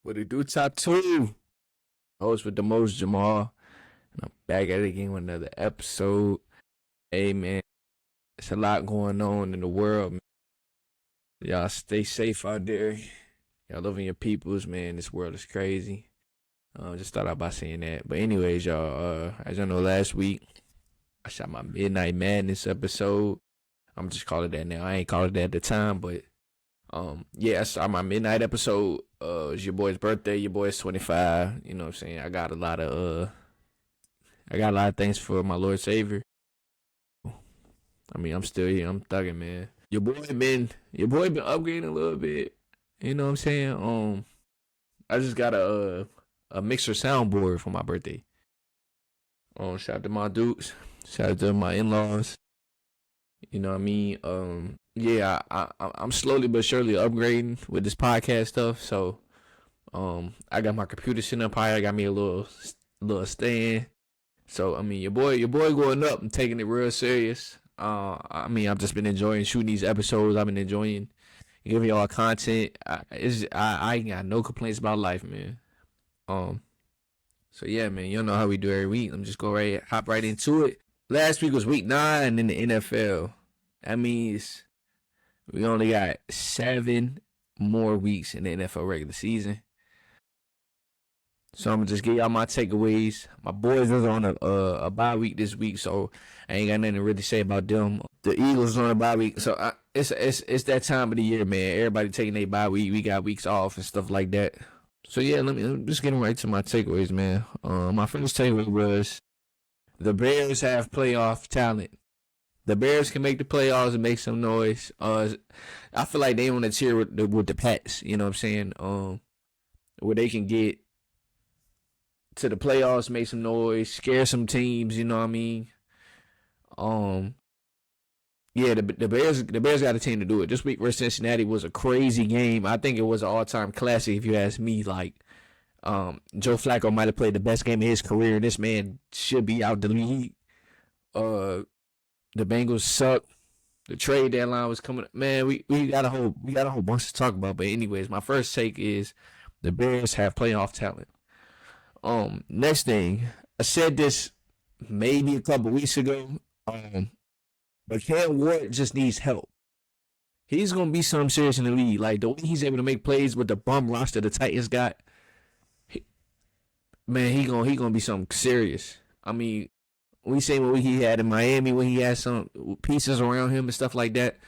What it do, top two? Host with the most, Jamal. And I'm back at it again with another episode. Hey, man, it's a lot going on in the world, man. Y'all stay safe out there. Y'all loving your peoples, man. This world is crazy. Just thought out by saying that. But anyways, y'all, as y'all know, last week, I shot my Midnight Madness episode. I'm just calling it that now. I ain't called it that at the time, but yeah, I saw my midnight episode. It's your boy's birthday. Your boy's 25. You know what I'm saying? I got a lot of things for my Lord Savior. I mean, I'm still here. I'm thugging, man. Your boy been upgrading a little bit. You know what I'm saying? I just got a mixer soundboard for my birthday. Shout out to my dudes. Shout out to my in-laws. You know what I mean? Yeah, I'm slowly but surely upgrading with this podcast stuff. So, I got my computer sitting up higher. I got me a little stand. So, I mean, your boy going up and taking it real serious. I mean, I've just been enjoying shooting these episodes. I've been enjoying giving y'all content. I ain't got no complaints about life, man. So yeah, man, you know how we do every week. Let me just hop right into it. Last week was week 9 in the NFL. That means we only got 7 more weeks in the NFL regular season. So I'm gonna just give y'all my takeaways. My boys are on a bye week this week, so I ain't got nothing to really say about them. The Eagles are on a bye week, so it's that time of the year, man. Everybody taking their bye week. We got weeks off and stuff like that. So yeah, let me just get right to my takeaways, man. My first takeaway was the Bears have playoff talent. The Bears can make the playoffs and make some noise. I feel like they on a tier with the Pats. You know what I'm saying? Where they can get to the playoffs, make some noise, scare some teams. You know what I mean? Yeah, the Bears got a team to do it. This week versus Cincinnati was a crazy game. I think it was an all-time classic if you ask me. Like, Joe Flacco might have played the best game of his career. This man should be out the league. The Bengals suck. The trade deadline was coming up. Man, we got a whole bunch to talk about. But anyways, my first take is the Bears have playoff talent. Next thing, I said this maybe a couple weeks ago. But Cam Ward just needs help. He's gonna be something serious in the league. Like the way he's able to make plays with the bum roster the Titans got, man, he gonna be something serious. I mean, we seen what he had in Miami when he had some pieces around him and stuff like that.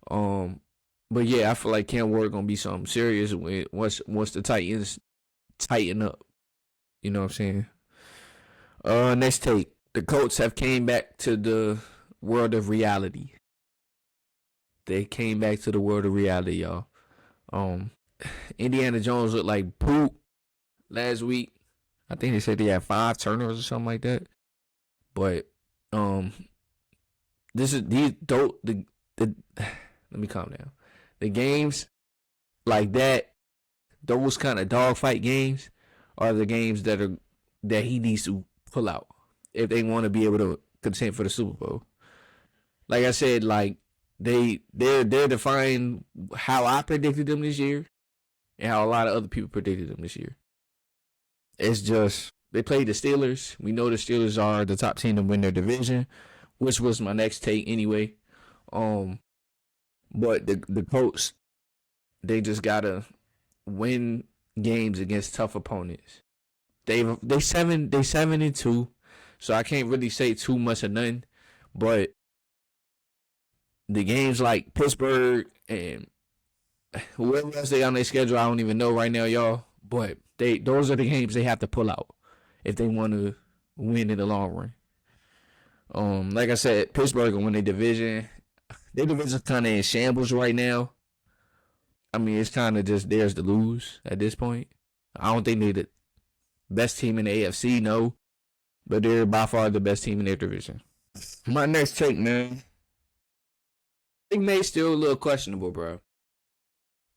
But yeah, I feel like Cam Ward gonna be something serious once the Titans tighten up. You know what I'm saying? Next take. The Colts have came back to the world of reality. They came back to the world of reality, y'all. Indiana Jones looked like poop last week. I think they said they had 5 turnovers or something like that. But let me calm down. The games like that, those kind of dogfight games, are the games that he needs to pull out if they want to be able to contend for the Super Bowl. Like I said, like they're defying how I predicted them this year and how a lot of other people predicted them this year. It's just they played the Steelers. We know the Steelers are the top team to win their division, which was my next take anyway. But the Colts, they just gotta win games against tough opponents. They 7-2, so I can't really say too much of nothing. But the games like Pittsburgh and whoever else they on their schedule, I don't even know right now, y'all. But those are the games they have to pull out if they want to win in the long run. Like I said, Pittsburgh will win their division. Their division's kind of in shambles right now. I mean, it's kind of just theirs to lose at this point. I don't think they're the best team in the AFC, no. But they're by far the best team in their division. My next take, man. Drake May still a little questionable, bro.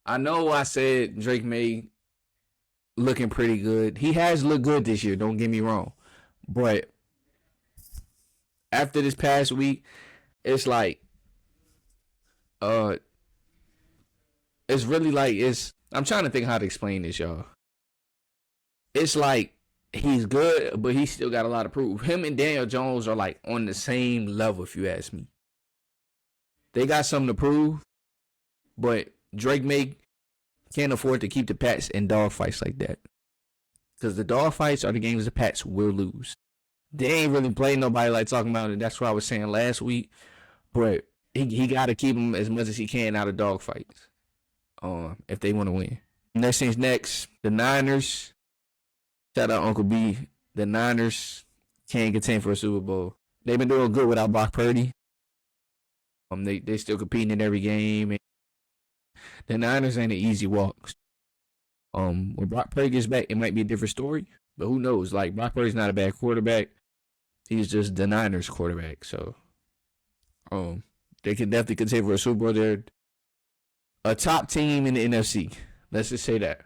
I know I said Drake May looking pretty good. He has looked good this year, don't get me wrong. But after this past week, it's like it's really like I'm trying to think how to explain this, y'all. it's like he's good, but he still got a lot to prove. Him and Daniel Jones are like on the same level, if you ask me. They got something to prove, but Drake May can't afford to keep the Pats in dogfights like that. Because the dogfights are the games the Pats will lose. They ain't really playing nobody like talking about it. That's what I was saying last week. But he got to keep them as much as he can out of dogfights if they want to win. Next thing's next. The Niners. Shout out Uncle B. The Niners can't contend for a Super Bowl. They've been doing good without Brock Purdy. They still competing in every game. The Niners ain't an easy walk. When Brock Purdy gets back, it might be a different story. But who knows? Like, Brock Purdy's not a bad quarterback. He's just the Niners quarterback. So, they can definitely contend for a Super Bowl. They're a top team in the NFC. Let's just say that.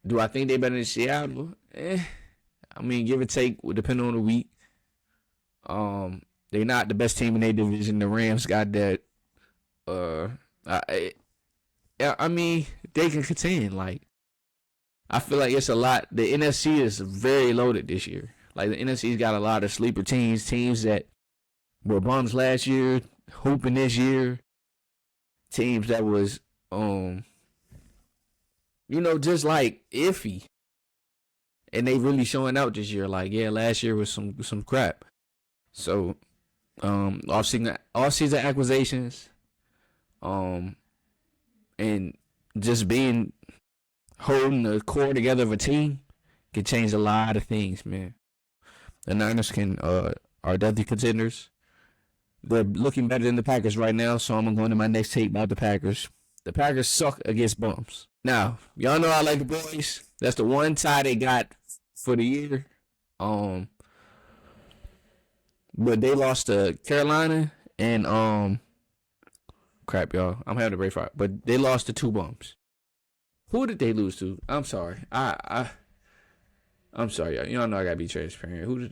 Do I think they're better than Seattle? I mean, give or take, depending on the week. They're not the best team in their division. The Rams got that. I mean, they can contend. Like, I feel like it's a lot. The NFC is very loaded this year. Like, the NFC's got a lot of sleeper teams that were bums last year, hooping this year. Teams that was, just like iffy. And they really showing out this year. Like, yeah, last year was some crap. So, off-season acquisitions, and just holding the core together of a team can change a lot of things, man. The Niners are definitely contenders. They're looking better than the Packers right now, so I'm going to my next take about the Packers. The Packers suck against bums. Now, y'all know I like the boys. That's the one tie they got for the year. But they lost to Carolina and crap, y'all. I'm having a brain fart. But they lost to two bums. Who did they lose to? I'm sorry. I'm sorry, y'all. Y'all know I gotta be transparent. Who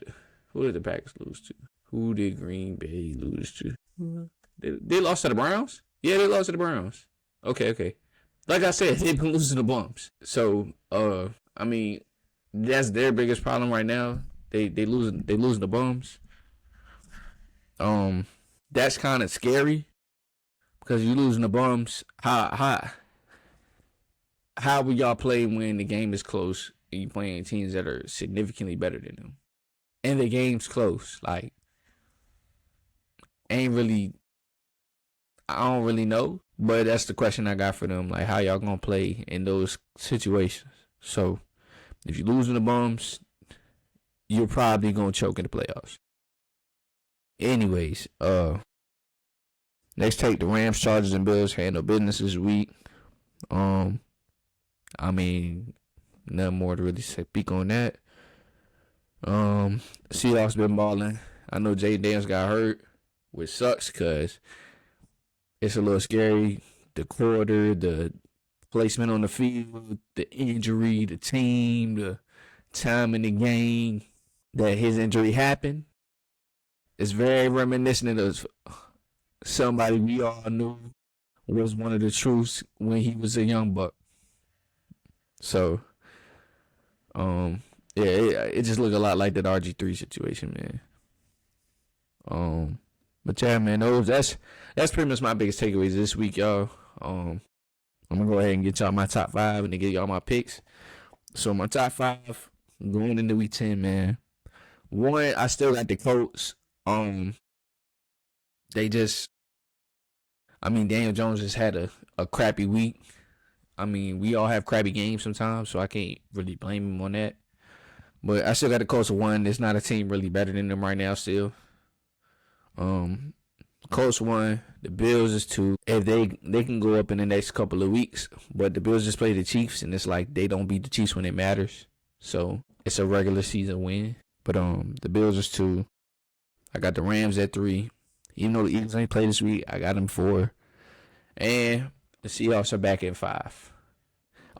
did the Packers lose to? Who did Green Bay lose to? They lost to the Browns? Yeah, they lost to the Browns. Okay. Like I said, they've been losing to bums. So, I mean, that's their biggest problem right now. They losing the bums. That's kind of scary because you losing the bums. How will y'all play when the game is close and you playing teams that are significantly better than them? And the game's close. Like, I don't really know. But that's the question I got for them. Like, how y'all gonna play in those situations? So, if you're losing the bums, you're probably gonna choke in the playoffs. Anyways, next take, the Rams, Chargers, and Bills handle business this week. I mean, nothing more to really speak on that. Seahawks been balling. I know Jaden Daniels got hurt, which sucks because it's a little scary. The quarter, the placement on the field, the injury, the team, the time in the game that his injury happened. It's very reminiscent of somebody we all knew was one of the truths when he was a young buck. So, it just looked a lot like that RG3 situation, man. But yeah, man, that's pretty much my biggest takeaways this week, y'all. I'm gonna go ahead and get y'all my top 5 and then get y'all my picks. So my top 5 going into week 10, man. 1, I still got the Colts. Daniel Jones just had a crappy week. I mean, we all have crappy games sometimes, so I can't really blame him on that. But I still got the Colts at 1. There's not a team really better than them right now still. Colts 1, the Bills is 2. If they can go up in the next couple of weeks, but the Bills just play the Chiefs, and it's like they don't beat the Chiefs when it matters. So it's a regular season win. But the Bills is 2. I got the Rams at 3. Even though the Eagles ain't play this week, I got them 4. And the Seahawks are back at 5.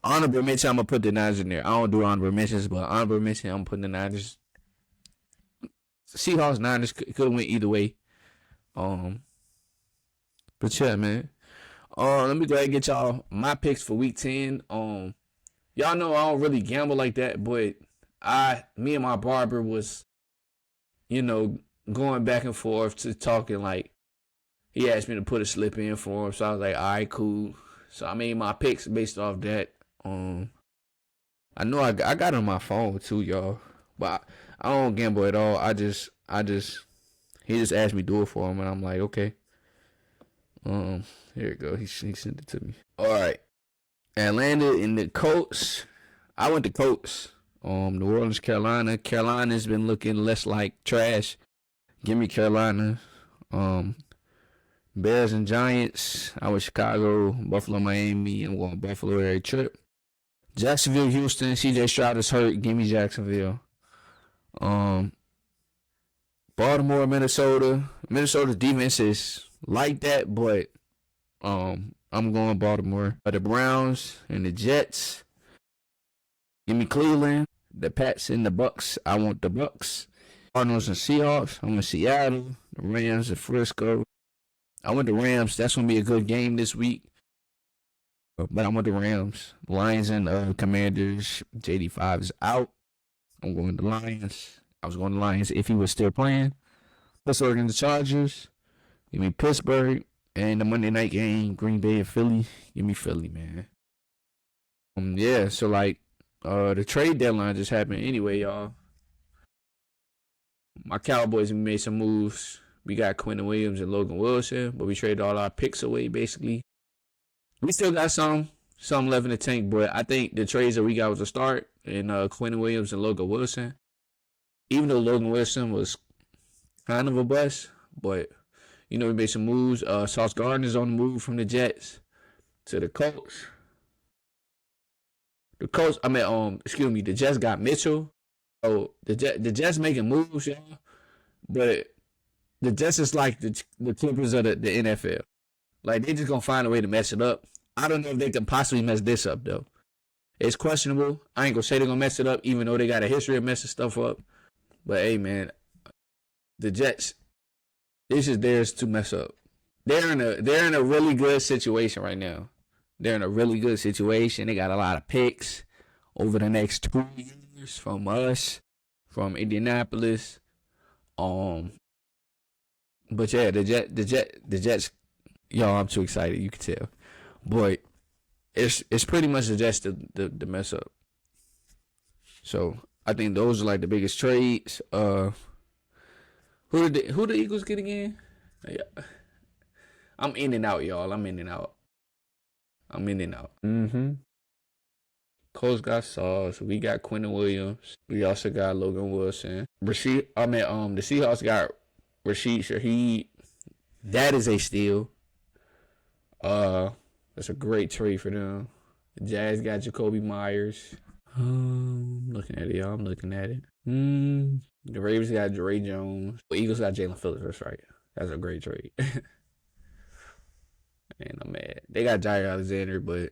Honorable mention, I'm gonna put the Niners in there. I don't do honorable mentions, but honorable mention, I'm putting the Niners. Seahawks, Niners could have went either way. But yeah, man. Let me go ahead and get y'all my picks for week 10. Y'all know I don't really gamble like that, but me and my barber was, you know, going back and forth to talking like he asked me to put a slip in for him, so I was like, all right, cool. So I made my picks based off that. I know I got it on my phone too, y'all, but I don't gamble at all. He just asked me to do it for him, and I'm like, okay. Here it go. He sent it to me. All right, Atlanta and the Colts. I went to Colts. New Orleans, Carolina. Carolina's been looking less like trash. Give me Carolina. Bears and Giants. I was Chicago, Buffalo, Miami. I'm going Buffalo every trip. Jacksonville, Houston. CJ Stroud is hurt. Give me Jacksonville. Baltimore, Minnesota. Minnesota's defense is like that, but I'm going Baltimore. The Browns and the Jets. Give me Cleveland. The Pats and the Bucks. I want the Bucks. Cardinals and Seahawks. I'm in Seattle. The Rams and Frisco. I want the Rams. That's going to be a good game this week. But I want the Rams. Lions and Commanders. JD5 is out. I'm going to the Lions. I was going to the Lions if he was still playing. Pittsburgh and the Chargers. Give me Pittsburgh. And the Monday night game, Green Bay and Philly. Give me Philly, man. Yeah, so like the trade deadline just happened anyway, y'all. My Cowboys made some moves. We got Quentin Williams and Logan Wilson, but we traded all our picks away, basically. We still got some left in the tank, but I think the trades that we got was a start in Quentin Williams and Logan Wilson. Even though Logan Wilson was kind of a bust, but, you know, we made some moves. Sauce Gardner's on the move from the Jets to the Colts. The Jets got Mitchell. Oh, the Jets making moves, y'all. But the Jets is like the Clippers of the NFL. Like, they just going to find a way to mess it up. I don't know if they can possibly mess this up, though. It's questionable. I ain't going to say they're going to mess it up, even though they got a history of messing stuff up. But, hey, man, the Jets, this is theirs to mess up. They're in a really good situation right now. They're in a really good situation. They got a lot of picks over the next 2 years from us, from Indianapolis. But yeah, the Jets. Y'all, I'm too excited. You can tell, but it's pretty much the Jets the mess up. So I think those are like the biggest trades. Who the Eagles get again? Yeah. I'm in and out, y'all. I'm in and out. Colts got Sauce. We got Quentin Williams. We also got Logan Wilson. The Seahawks got Rashid Shaheed. That is a steal. That's a great trade for them. The Jazz got Jacoby Myers. I'm looking at it, y'all. The Ravens got Dre Jones. The Eagles got Jalen Phillips. That's right. That's a great trade. And I'm mad. They got Jair Alexander, but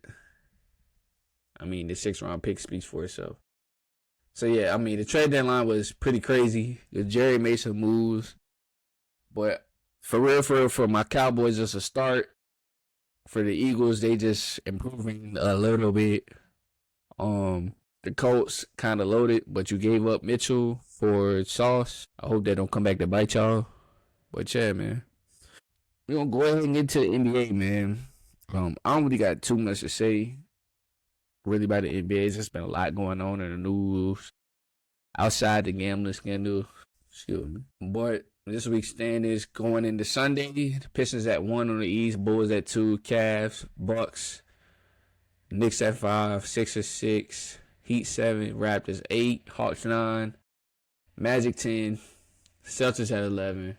I mean, the 6th-round pick speaks for itself. So, yeah, I mean, the trade deadline was pretty crazy. Jerry made some moves. But for real, for my Cowboys, it's a start. For the Eagles, they just improving a little bit. The Colts kind of loaded, but you gave up Mitchell for Sauce. I hope that don't come back to bite y'all. But, yeah, man. We're going to go ahead and get to the NBA, man. I don't really got too much to say really about the NBA. There's just been a lot going on in the news outside the gambling scandal. Excuse me. But this week's standings going into Sunday. The Pistons at 1 on the East, Bulls at 2, Cavs, Bucks, Knicks at 5, Sixers 6, Heat 7, Raptors 8, Hawks 9, Magic 10, Celtics at 11,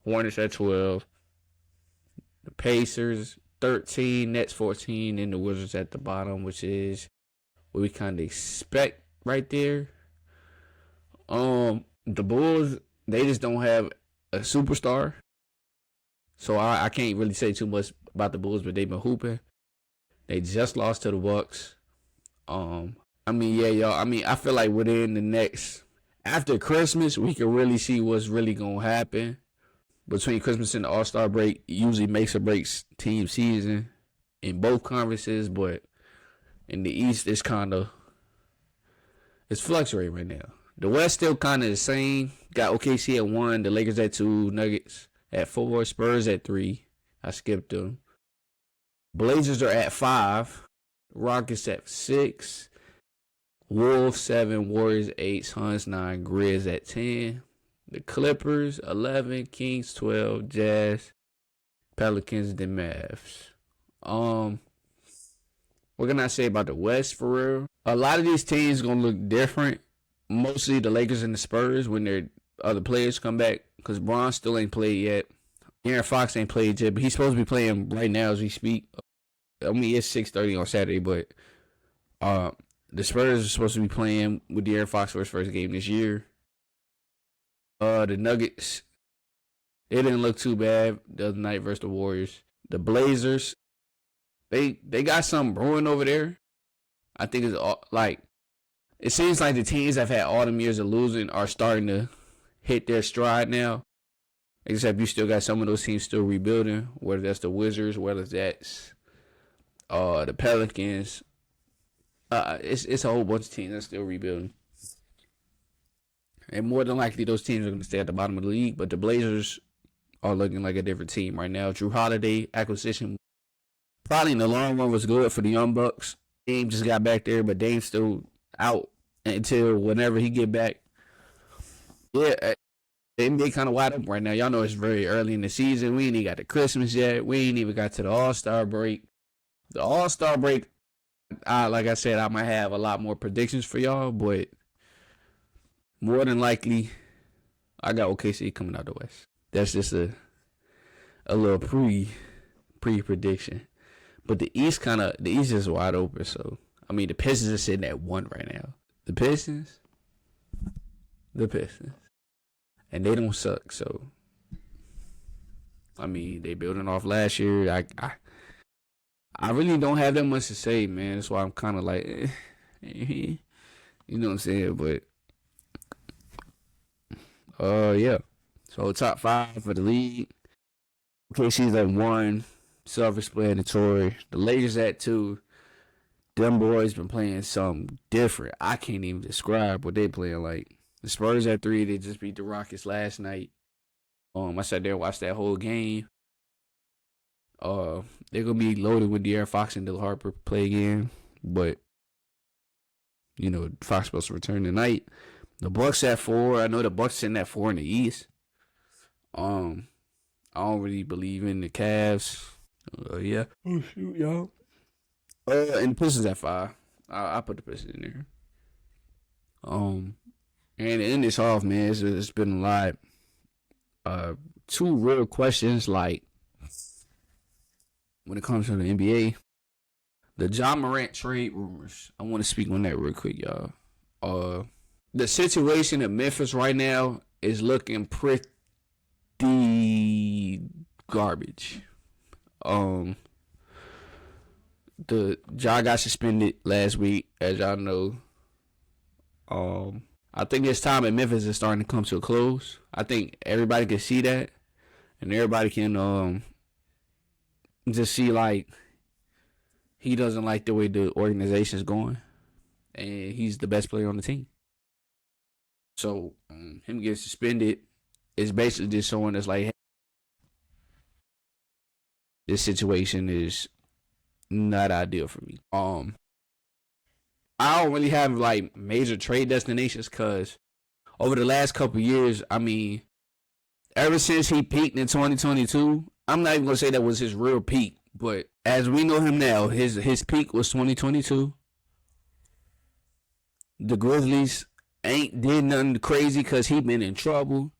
Hornets at 12, the Pacers 13, Nets 14, and the Wizards at the bottom, which is what we kind of expect right there. The Bulls, they just don't have a superstar. So I can't really say too much about the Bulls, but they've been hooping. They just lost to the Bucks. I mean, yeah, y'all. I mean, I feel like within the next, after Christmas, we can really see what's really going to happen. Between Christmas and the All-Star break, usually makes or breaks team season in both conferences. But In the East, it's fluctuating right now. The West still kind of the same. Got OKC at 1, the Lakers at 2, Nuggets at 4, Spurs at 3. I skipped them. Blazers are at 5, Rockets at 6, Wolves 7, Warriors 8, Suns 9, Grizz at 10. The Clippers 11, Kings 12, Jazz, Pelicans, the Mavs. What can I say about the West for real? A lot of these teams gonna look different. Mostly the Lakers and the Spurs when their other players come back, because Bron still ain't played yet. Aaron Fox ain't played yet, but he's supposed to be playing right now as we speak. I mean, it's 6:30 on Saturday, but the Spurs are supposed to be playing with the Aaron Fox for his first game this year. The Nuggets, they didn't look too bad the other night versus the Warriors. The Blazers, they got something brewing over there. I think it's like, it seems like the teams that have had all them years of losing are starting to hit their stride now. Except you still got some of those teams still rebuilding, whether that's the Wizards, whether that's the Pelicans. It's a whole bunch of teams that's still rebuilding. And more than likely, those teams are going to stay at the bottom of the league. But the Blazers are looking like a different team right now. Drew Holiday acquisition probably in the long run was good for the Young Bucks. Dame just got back there, but Dame's still out until whenever he get back. Yeah, the NBA kind of wide up right now. Y'all know it's very early in the season. We ain't even got the Christmas yet. We ain't even got to the All-Star break. The All-Star break, like I said, I might have a lot more predictions for y'all, but more than likely, I got OKC coming out the West. That's just a little pre-prediction. But the East is wide open. So I mean, the Pistons are sitting at 1 right now. The Pistons, and they don't suck. So I mean, they building off last year. I really don't have that much to say, man. That's why I'm kind of like, you know what I'm saying? But yeah. So top 5 for the league. OKC's at 1. Self-explanatory. The Lakers at 2. Them boys been playing something different. I can't even describe what they playing like. The Spurs at 3. They just beat the Rockets last night. I sat there and watched that whole game. They're gonna be loaded with De'Aaron Fox and Dylan Harper play again, but you know Fox supposed to return tonight. The Bucks at 4. I know the Bucks sitting at 4 in the East. I don't really believe in the Cavs. Yeah. Oh shoot, y'all. And the Pistons at 5. I put the Pistons in there. And to end this off, man, it's been a lot. 2 real questions, like when it comes to the NBA, the Ja Morant trade rumors. I want to speak on that real quick, y'all. The situation in Memphis right now is looking pretty garbage. The Ja got suspended last week, as y'all know. I think his time in Memphis is starting to come to a close. I think everybody can see that, and everybody can just see like he doesn't like the way the organization is going, and he's the best player on the team. So him getting suspended is basically just showing us like, hey, this situation is not ideal for me. I don't really have like major trade destinations because over the last couple years, I mean, ever since he peaked in 2022, I'm not even gonna say that was his real peak, but as we know him now, his peak was 2022. The Grizzlies ain't did nothing crazy because he been in trouble.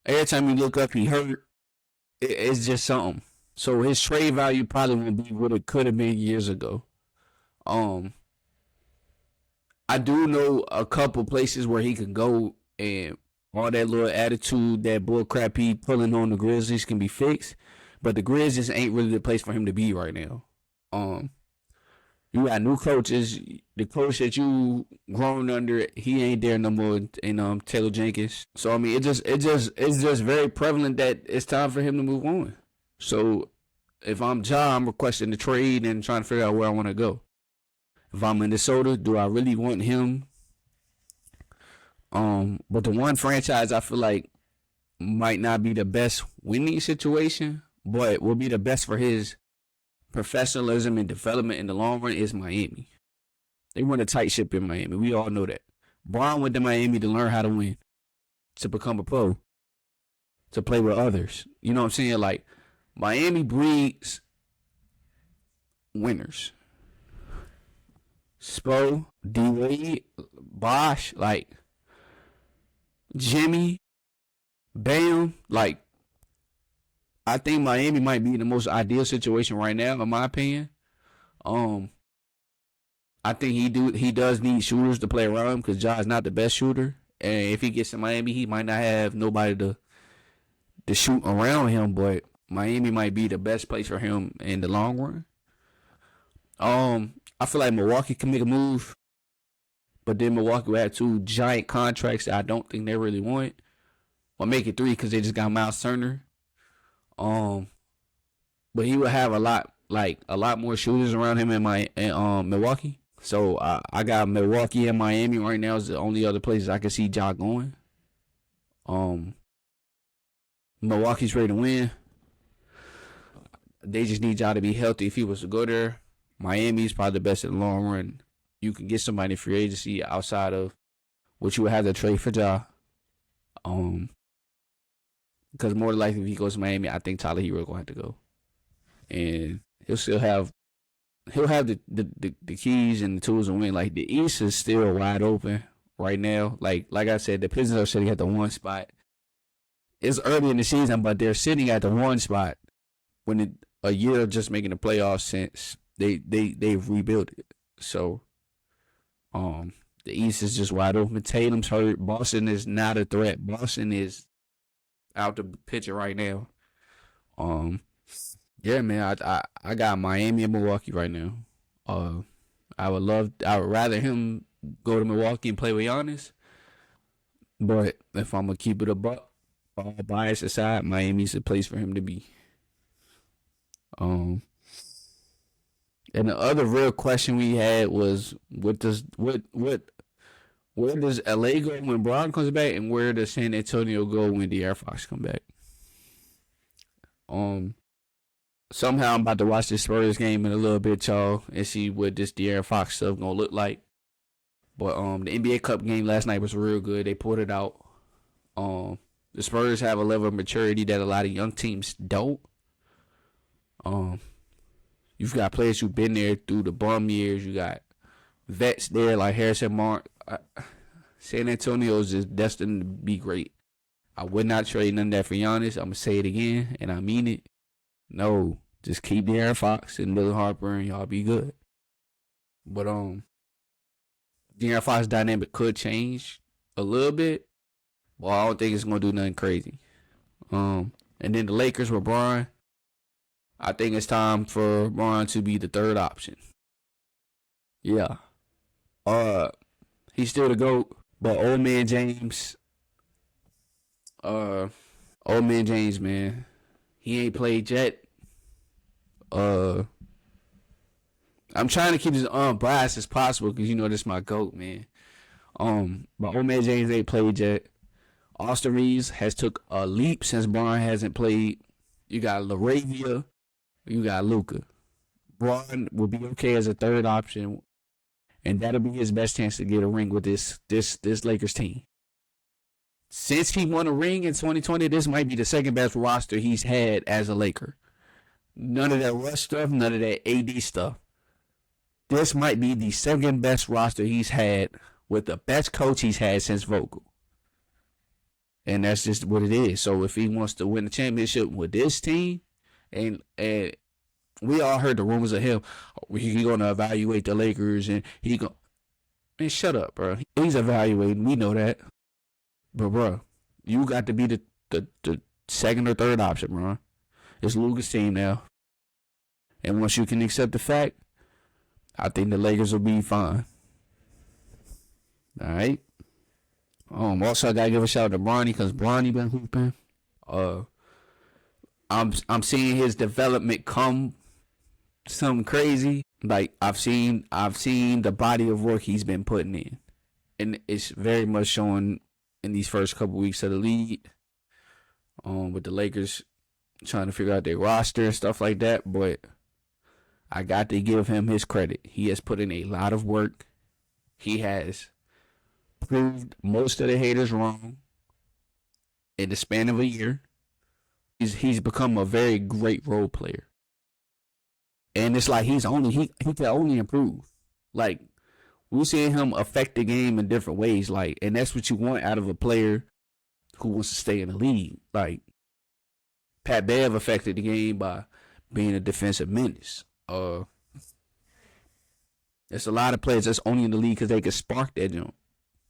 Every time you look up, he hurt. It's just something. So his trade value probably won't be what it could have been years ago. I do know a couple places where he can go, and all that little attitude, that bullcrap he pulling on the Grizzlies can be fixed. But the Grizzlies ain't really the place for him to be right now. You got new coaches. The coach that you grown under, he ain't there no more. And Taylor Jenkins. So I mean, it's just very prevalent that it's time for him to move on. So if I'm Ja, I'm requesting the trade and trying to figure out where I want to go. If I'm Minnesota, do I really want him? But the one franchise I feel like might not be the best winning situation, but will be the best for his professionalism and development in the long run is Miami. They run a tight ship in Miami. We all know that. Bron went to Miami to learn how to win, to become a pro, to play with others. You know what I'm saying? Like, Miami breeds winners. Spo, D-Wade, Bosh, like, Jimmy, Bam, like, I think Miami might be in the most ideal situation right now, in my opinion. I think he does need shooters to play around him because Ja is not the best shooter. And if he gets to Miami, he might not have nobody to shoot around him, but Miami might be the best place for him in the long run. I feel like Milwaukee can make a move, but then Milwaukee will have two giant contracts that I don't think they really want. Or make it three because they just got Miles Turner. But he will have a lot more shooters around him in Milwaukee. So I got Milwaukee and Miami right now is the only other places I can see Ja going. Milwaukee's ready to win. They just need Ja to be healthy if he was to go there. Miami's probably the best in the long run. You can get somebody in free agency outside of what you would have to trade for Ja. Because more likely if he goes to Miami, I think Tyler Hero gonna have to go. And he'll have the keys and the tools to win. Like, the East is still wide open right now. Like I said, the Pistons are sitting at the one spot. It's early in the season, but they're sitting at the one spot when a year of just making the playoffs since they've rebuilt it. So the East is just wide open. Tatum's hurt. Boston is not a threat. Boston is out the picture right now. Yeah, man, I got Miami and Milwaukee right now. I would rather him go to Milwaukee and play with Giannis. But if I'm gonna keep it a buck, all bias aside, Miami's the place for him to be. And the other real question we had was, where does LA go when Bron comes back, and where does San Antonio go when De'Aaron Fox come back? Somehow I'm about to watch this Spurs game in a little bit, y'all, and see what this De'Aaron Fox stuff gonna look like. But the NBA Cup game last night was real good. They pulled it out. The Spurs have a level of maturity that a lot of young teams don't. You've got players who've been there through the bum years. You got vets there like Harrison Mark. San Antonio's is destined to be great. I would not trade none of that for Giannis. I'm going to say it again, and I mean it. No, just keep De'Aaron Fox and Dylan Harper, and y'all be good. But De'Aaron Fox dynamic could change a little bit. Well, I don't think it's going to do nothing crazy. And then the Lakers with Bron. I think it's time for Bron to be the third option. Yeah. He's still the GOAT, but old man James, man, he ain't played yet. I'm trying to keep this unbiased as possible because, you know, this is my GOAT, man. But old man James ain't played yet. Austin Reeves has took a leap since Bron hasn't played. You got LaRavia. You got Luka. Bron will be okay as a third option, and that'll be his best chance to get a ring with this Lakers team. Since he won a ring in 2020, this might be the second best roster he's had as a Laker. None of that Russ stuff, none of that AD stuff. This might be the second best roster he's had with the best coach he's had since Vogel. And that's just what it is. So if he wants to win the championship with this team, and we all heard the rumors of him, he's going to evaluate the Lakers, and man, shut up, bro. He's evaluating. We know that. But, bro, you got to be the second or third option, bro. It's Luka's team now. And once you can accept the fact, I think the Lakers will be fine. All right? Also, I got to give a shout out to Bronny because Bronny been hooping. I'm seeing his development come something crazy. Like I've seen the body of work he's been putting in, and it's very much showing in these first couple weeks of the league. With the Lakers trying to figure out their roster and stuff like that, but I got to give him his credit. He has put in a lot of work. He has proved most of the haters wrong in the span of a year. He's become a very great role player. And it's like he can only improve. Like we're seeing him affect the game in different ways. Like, and that's what you want out of a player who wants to stay in the league. Like Pat Bev affected the game by being a defensive menace. There's a lot of players that's only in the league because they can spark that jump.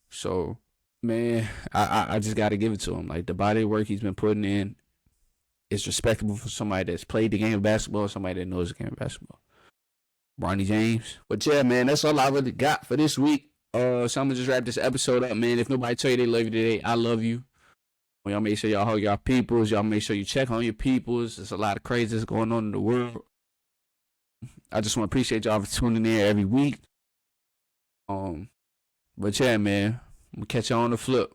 So, man, I just got to give it to him. Like, the body of work he's been putting in is respectable for somebody that's played the game of basketball, somebody that knows the game of basketball. Bronny James. But, yeah, man, that's all I really got for this week. So I'm going to just wrap this episode up, man. If nobody tell you they love you today, I love you. Y'all make sure y'all hug y'all peoples. Y'all make sure you check on your peoples. There's a lot of craziness going on in the world. I just want to appreciate y'all for tuning in every week. But yeah, man, we'll catch y'all on the flip.